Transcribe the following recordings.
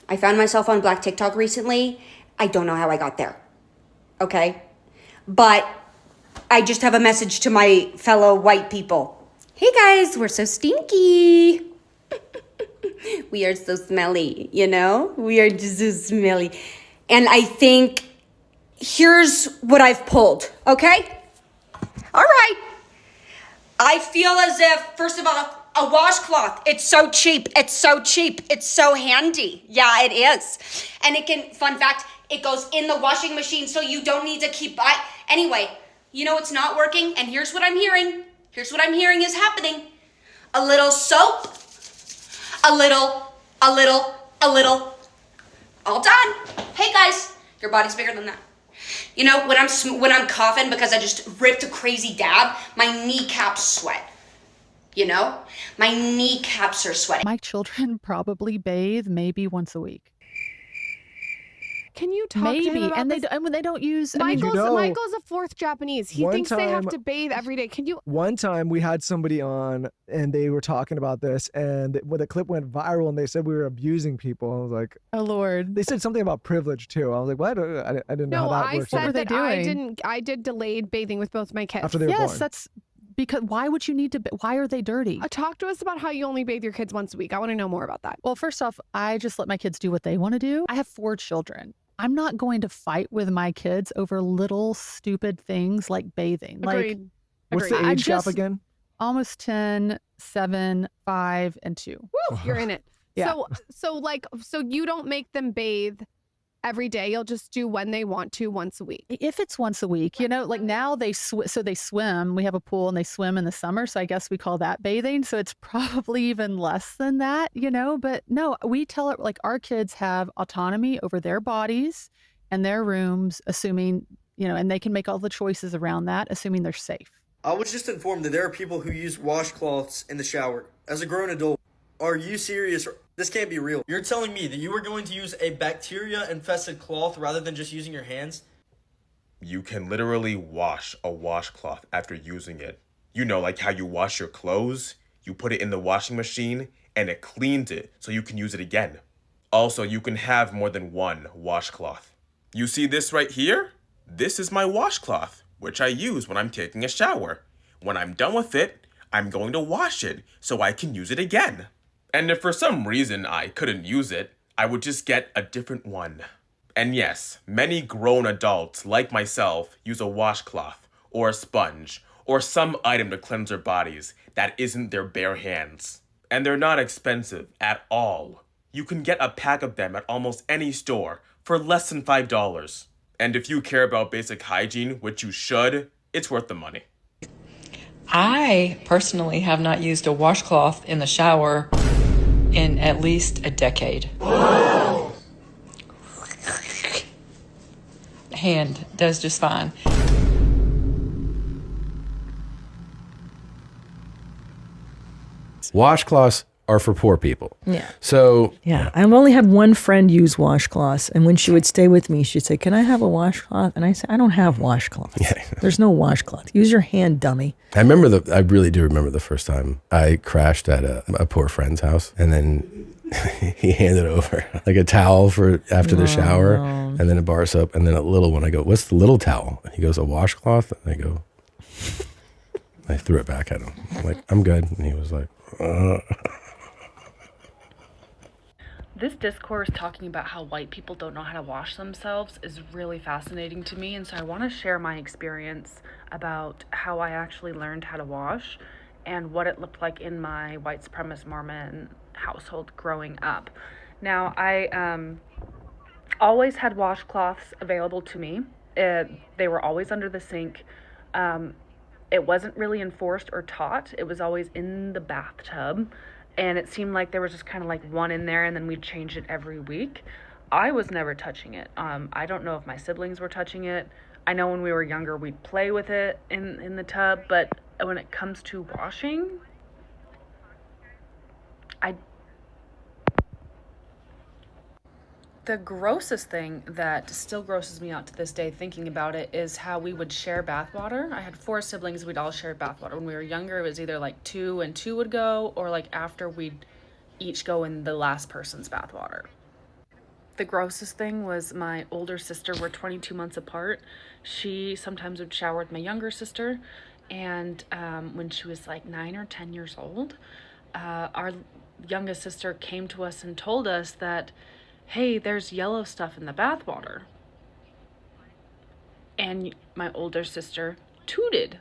I found myself on Black TikTok recently. I don't know how I got there, okay? But I just have a message to my fellow white people. Hey guys, we're so stinky. We are so smelly, you know? We are just so smelly. And I think here's what I've pulled, okay? All right. I feel as if, first of all, a washcloth, it's so cheap. It's so cheap. It's so handy. Yeah, it is. And it can, fun fact, it goes in the washing machine so you don't need to keep buying. Anyway, you know it's not working, and here's what I'm hearing. Here's what I'm hearing is happening. A little soap, a little, all done. Hey guys, your body's bigger than that. You know, when I'm coughing because I just ripped a crazy dab, my kneecaps sweat. You know, my kneecaps are sweating. My children probably bathe maybe once a week. Can you talk to him about this? And they don't use. Michael's a fourth Japanese. He thinks they have to bathe every day. Can you? One time we had somebody on and they were talking about this, and when the clip went viral and they said we were abusing people, I was like, oh Lord. They said something about privilege too. I was like, what? I didn't know how that works. No, I said that I did delayed bathing with both my kids. After they were born. That's because why would you need to? Why are they dirty? Talk to us about how you only bathe your kids once a week. I want to know more about that. Well, first off, I just let my kids do what they want to do. I have 4 children. I'm not going to fight with my kids over little stupid things like bathing. Agreed. Like, what's the age gap again? Almost 10, 7, 5, and 2. Woo, you're in it. Yeah. So you don't make them bathe every day. You'll just do when they want to once a week. If it's once a week, you know, like now they swim. We have a pool and they swim in the summer. So I guess we call that bathing. So it's probably even less than that, you know, but no, we tell it like our kids have autonomy over their bodies and their rooms, assuming, you know, and they can make all the choices around that, assuming they're safe. I was just informed that there are people who use washcloths in the shower. As a grown adult, are you serious? This can't be real. You're telling me that you were going to use a bacteria-infested cloth rather than just using your hands? You can literally wash a washcloth after using it. You know, like how you wash your clothes, you put it in the washing machine, and it cleans it so you can use it again. Also, you can have more than one washcloth. You see this right here? This is my washcloth, which I use when I'm taking a shower. When I'm done with it, I'm going to wash it so I can use it again. And if for some reason I couldn't use it, I would just get a different one. And yes, many grown adults like myself use a washcloth or a sponge or some item to cleanse their bodies that isn't their bare hands. And they're not expensive at all. You can get a pack of them at almost any store for less than $5. And if you care about basic hygiene, which you should, it's worth the money. I personally have not used a washcloth in the shower in at least a decade. Hand does just fine. Washcloths are for poor people. Yeah. So yeah, I've only had one friend use washcloths, and when she would stay with me, she'd say, "Can I have a washcloth?" And I said, "I don't have washcloths. Yeah. There's no washcloth. Use your hand, dummy." I really do remember the first time I crashed at a poor friend's house, and then he handed over like a towel for after the shower, and then a bar soap, and then a little one. I go, "What's the little towel?" And he goes, "A washcloth." And I go, I threw it back at him. I'm like, "I'm good." And he was like, This discourse talking about how white people don't know how to wash themselves is really fascinating to me, and so I want to share my experience about how I actually learned how to wash and what it looked like in my white supremacist Mormon household growing up. Now, I always had washcloths available to me. They were always under the sink. It wasn't really enforced or taught. It was always in the bathtub. And it seemed like there was just kind of like one in there, and then we'd change it every week. I was never touching it. I don't know if my siblings were touching it. I know when we were younger, we'd play with it in the tub, but when it comes to washing, the grossest thing that still grosses me out to this day thinking about it is how we would share bathwater. I had 4 siblings. We'd all share bathwater. When we were younger, it was either like 2 and 2 would go, or like after we'd each go in the last person's bathwater. The grossest thing was my older sister, we're 22 months apart. She sometimes would shower with my younger sister. And when she was like 9 or 10 years old, our youngest sister came to us and told us that, hey, there's yellow stuff in the bathwater. And my older sister tooted.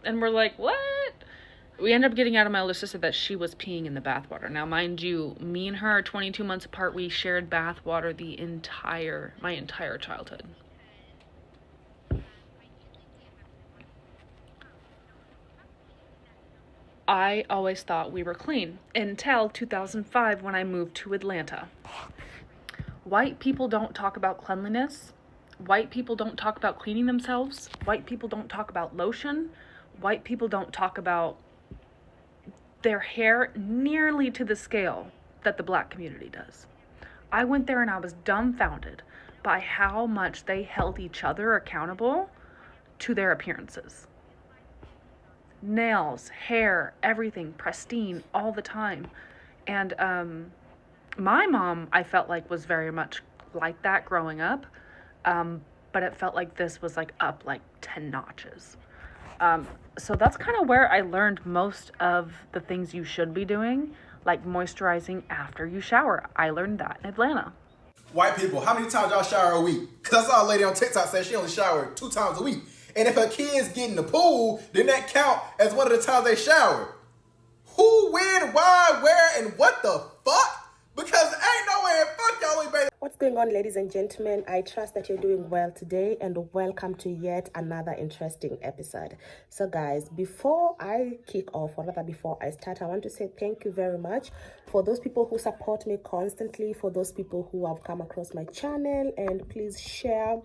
And we're like, what? We ended up getting out of my older sister that she was peeing in the bathwater. Now, mind you, me and her are 22 months apart. We shared bathwater my entire childhood. I always thought we were clean until 2005 when I moved to Atlanta. White people don't talk about cleanliness. White people don't talk about cleaning themselves. White people don't talk about lotion. White people don't talk about their hair nearly to the scale that the black community does. I went there and I was dumbfounded by how much they held each other accountable to their appearances. Nails, hair, everything pristine all the time. And my mom, I felt like, was very much like that growing up. But it felt like this was like up like 10 notches. So that's kind of where I learned most of the things you should be doing, like moisturizing after you shower. I learned that in Atlanta. White people, how many times y'all shower a week? Because I saw a lady on TikTok say she only showered 2 times a week. And if her kids get in the pool, then that count as one of the times they showered. Who, when, why, where, and what the fuck? Because ain't no way in fuck y'all ain't baby. What's going on, ladies and gentlemen? I trust that you're doing well today, and welcome to yet another interesting episode. So guys, before I kick off, or rather before I start, I want to say thank you very much for those people who support me constantly, for those people who have come across my channel, and please share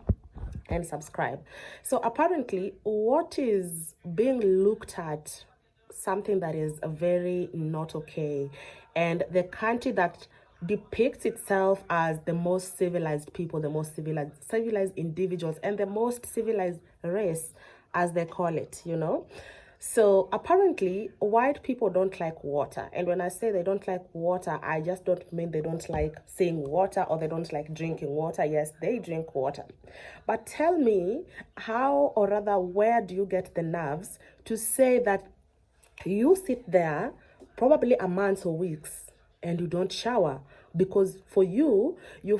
and subscribe. So apparently what is being looked at, something that is very not okay, and the country that depicts itself as the most civilized people, the most civilized individuals, and the most civilized race, as they call it, you know. So apparently white people don't like water, and when I say they don't like water, I just don't mean they don't like seeing water or they don't like drinking water. Yes, they drink water, but tell me how, or rather where do you get the nerves to say that you sit there probably a month or weeks and you don't shower, because for you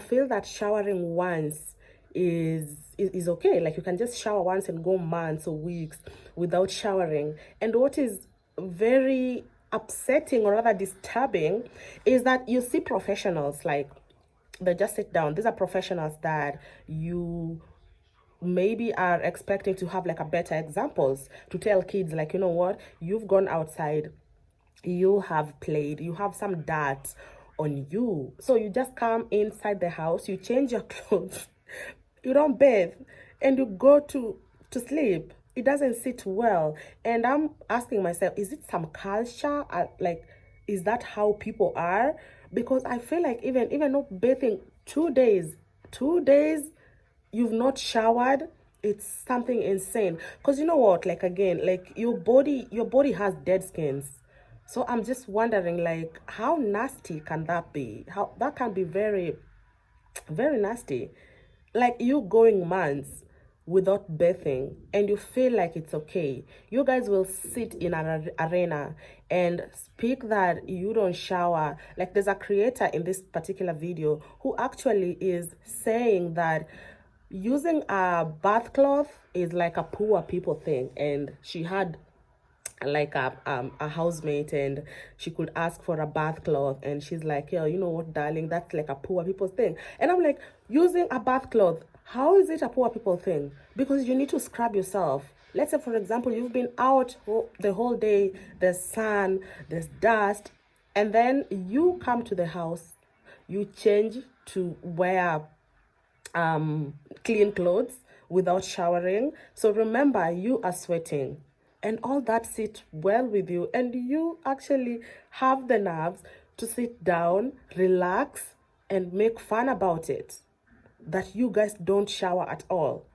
feel that showering once is okay, like you can just shower once and go months or weeks without showering. And what is very upsetting, or rather disturbing, is that you see professionals, like they just sit down. These are professionals that you maybe are expecting to have like a better examples to tell kids, like, you know what, you've gone outside, you have played, you have some dirt on you, so you just come inside the house, you change your clothes, you don't bathe, and you go to sleep. It doesn't sit well. And I'm asking myself, is it some culture? Like, is that how people are? Because I feel like even not bathing 2 days, you've not showered, it's something insane. Because you know what, like, again, like your body has dead skins. So I'm just wondering, like, how nasty can that be? How that can be very, very nasty. Like, you going months without bathing and you feel like it's okay. You guys will sit in an arena and speak that you don't shower. Like, there's a creator in this particular video who actually is saying that using a bath cloth is like a poor people thing, and she had like a housemate and she could ask for a bathcloth, and she's like, yeah, you know what, darling, that's like a poor people thing. And I'm like, using a bathcloth, how is it a poor people thing? Because you need to scrub yourself. Let's say, for example, you've been out the whole day, there's sun, there's dust, and then you come to the house, you change to wear clean clothes without showering. So remember, you are sweating, and all that sits well with you, and you actually have the nerves to sit down, relax, and make fun about it, that you guys don't shower at all.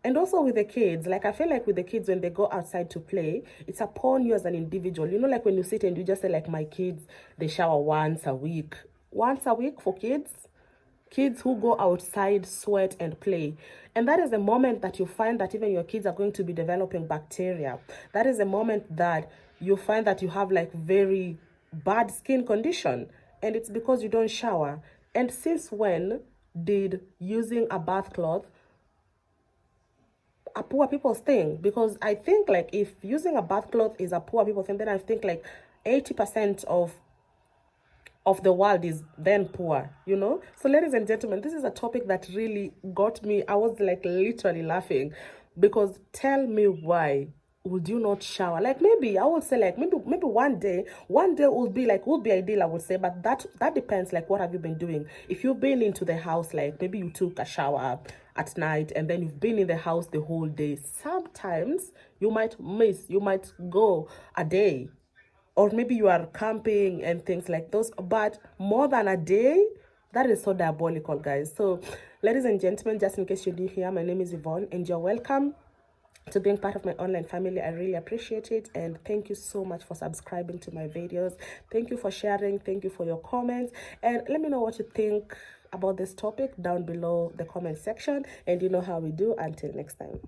And also with the kids, like, I feel like with the kids, when they go outside to play, it's upon you as an individual. You know, like when you sit and you just say, like, my kids, they shower once a week for kids. Kids who go outside, sweat, and play. And that is the moment that you find that even your kids are going to be developing bacteria. That is the moment that you find that you have like very bad skin condition. And it's because you don't shower. And since when did using a bath cloth a poor people's thing? Because I think like if using a bath cloth is a poor people thing, then I think like 80% of the world is then poor, you know? So ladies and gentlemen, this is a topic that really got me. I was like literally laughing, because tell me, why would you not shower? Like maybe I would say like maybe one day would be ideal, I would say, but that depends, like what have you been doing? If you've been into the house, like maybe you took a shower at night and then you've been in the house the whole day, sometimes you might go a day, or maybe you are camping and things like those, but more than a day, that is so diabolical, guys. So ladies and gentlemen, just in case you're new here, my name is Yvonne and you're welcome to being part of my online family. I really appreciate it, and thank you so much for subscribing to my videos. Thank you for sharing, thank you for your comments, and let me know what you think about this topic down below the comment section. And you know how we do. Until next time.